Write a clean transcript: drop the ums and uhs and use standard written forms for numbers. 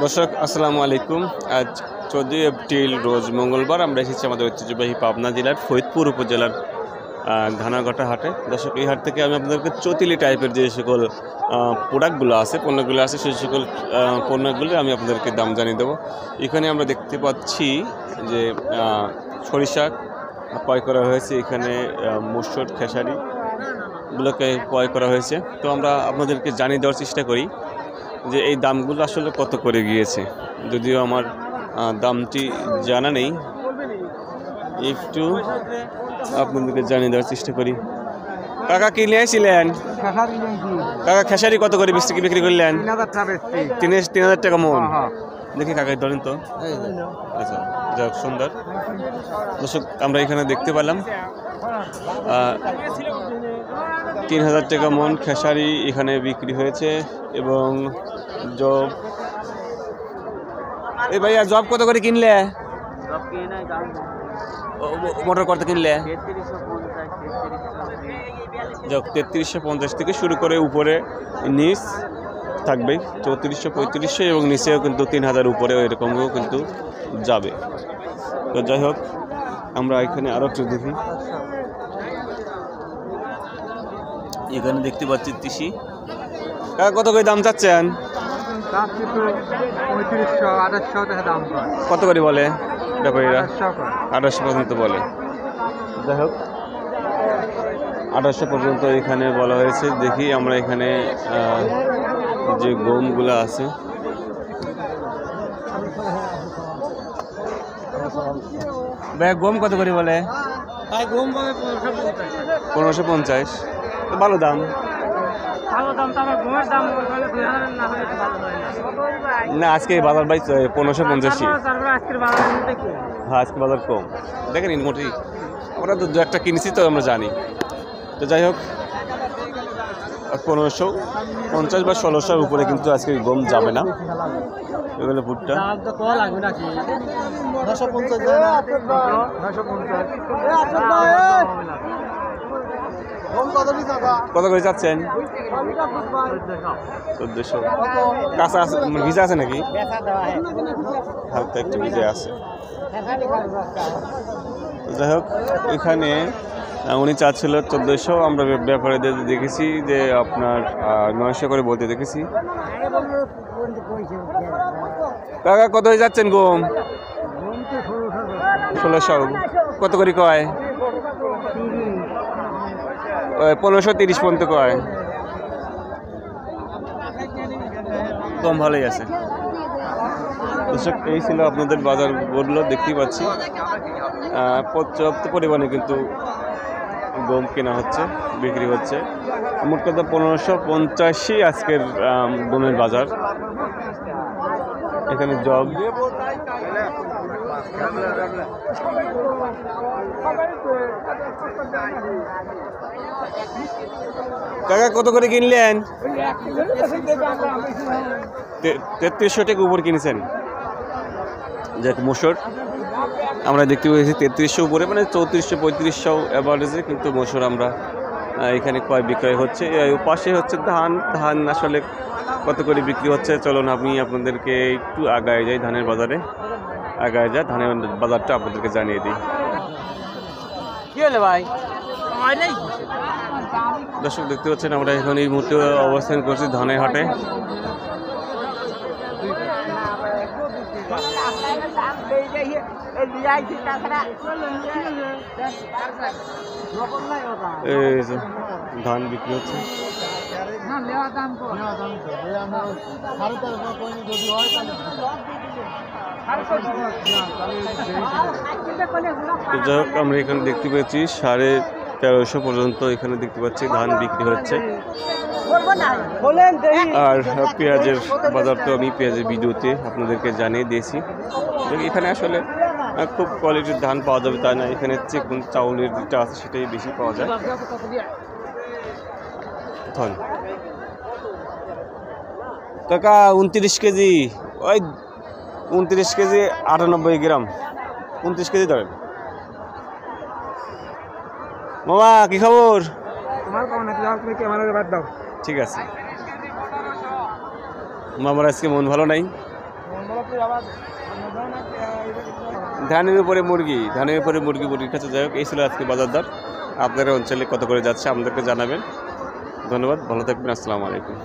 দর্শক আসসালামু আলাইকুম। আজ 14 এপ্রিল রোজ মঙ্গলবার আমরা এসেছি আমাদের ঐতিহ্যবাহী পাবনা জেলার ফরিদপুর উপজেলার ধানাঘাটা হাটে। দর্শক এই হাট থেকে আমি আপনাদেরকে চৌতিলি টাইপের যে সকল প্রোডাক্টগুলো আছে পণ্যগুলো আছে সেই সকল পণ্যগুলো আমি আপনাদেরকে দাম জানিয়ে দেবো। এখানে আমরা দেখতে পাচ্ছি যে সরিষা ক্রয় করা হয়েছে, এখানে মসুর খেসারিগুলোকে ক্রয় করা হয়েছে। তো আমরা আপনাদেরকে জানিয়ে দেওয়ার চেষ্টা করি যে এই দামগুলো আসলে কত করে গিয়েছে, যদিও আমার দামটি জানা নেই, একটু আপনাদেরকে জানিয়ে দেওয়ার চেষ্টা করি। কাকা কি নিয়েছিলেন? কাকা খেসারি কত করে বিক্রি করলেন? 3000 টাকা মন। দেখি কাকা ধরেন তো। আচ্ছা যাক, সুন্দর। দর্শক আমরা এখানে দেখতে পেলাম 3000 টাকা মন খেসারি এখানে বিক্রি হয়েছে। এবং জব, এই ভাইয়া জব কত করে কিনলে? মোটর করতে কিনলে যাক 3350 থেকে শুরু করে উপরে নিচ থাকবে 3400 3500 এবং নিচেও কিন্তু 3000 উপরে এরকমও কিন্তু যাবে। তো যাই হোক, আমরা এখানে আরও একটু দেখি। এখানে দেখতে পাচ্ছি তিসি। কত করে দাম চাচ্ছেন? কত করে বলে ব্যাপারীরা? 2800 পর্যন্ত বলে। যাই হোক 2800 পর্যন্ত এখানে বলা হয়েছে। দেখি আমরা এখানে যে গমগুলো আছে, গম কত করে বলে? 1550। তো ভালো দাম। না আজকে বাজার ভাই 1550। হ্যাঁ আজকে বাজার কম দেখেন, মোটামুটি আমরা তো দু একটা কিনেছি তো আমরা জানি। তো যাই হোক 1550 বা 1600 উপরে কিন্তু আজকে গম যাবে না। এগুলো ভুট্টা কত করে চাচ্ছেন? 1400। কাঁচা আছে, ভিজা আছে নাকি? হালকা একটু ভিজা আছে। যাই হোক এখানে উনি চাচ্ছিল 1400, আমরা ব্যাপারে দেখেছি যে আপনার 900 করে বলতে দেখেছি। কাকা কত হয়ে যাচ্ছেন গম? 1600। কত করে কয়? 1530 পর্যন্ত কয়। কম ভালোই আছে। দর্শক এই ছিল আপনাদের বাজার বললো, দেখতেই পাচ্ছি পর্যাপ্ত পরিমাণে কিন্তু গম কেনা হচ্ছে, বিক্রি হচ্ছে। মোট কথা 1550 আজকের গমের বাজার। এখানে জব কাকা কত করে কিনলেন? 3300 টাকা উপর কিনেছেন। যাক মসুর আমরা দেখতে পেয়েছি 3300 উপরে, মানে 3400 3500 অ্যাভারেজে কিন্তু মসুর আমরা এখানে ক্রয় বিক্রয় হচ্ছে। পাশে হচ্ছে ধান আসলে কত করে বিক্রি হচ্ছে চলুন আমি আপনাদেরকে একটু আগায় যাই, ধানের বাজারে আগায় যাই, ধানের বাজারটা আপনাদেরকে জানিয়ে দিই। কি হলো ভাই? দর্শক দেখতে পাচ্ছেন আমরা এখন এই মুহূর্তে অবস্থান করছি ধানের হাটে। ধান বিক্রি হচ্ছে। যাই হোক আমরা এখানে দেখতে পেয়েছি 1350 পর্যন্ত এখানে দেখতে পাচ্ছি ধান বিক্রি হচ্ছে। আর পেঁয়াজের বাজার তো আমি পেঁয়াজের ভিডিওতে আপনাদেরকে জানিয়ে দিয়েছি। এখানে আসলে খুব কোয়ালিটির ধান পাওয়া যাবে তাই না, এখানে চিকন চাউলের যেটা আছে সেটাই বেশি পাওয়া যায়। কাকা 29 কেজি, ওই 29 কেজি 98 গ্রাম, 29 কেজি ধরেন। মামা কি খবর? ঠিক আছে। মামার আজকে মন ভালো নাই। ধানের উপরে মুরগির কাছে যাই হোক, এই ছিল আজকে বাজার দর। আপনার অঞ্চলে কত করে যাচ্ছে আমাদেরকে জানাবেন। ধন্যবাদ, ভালো থাকবেন, আসসালামু আলাইকুম।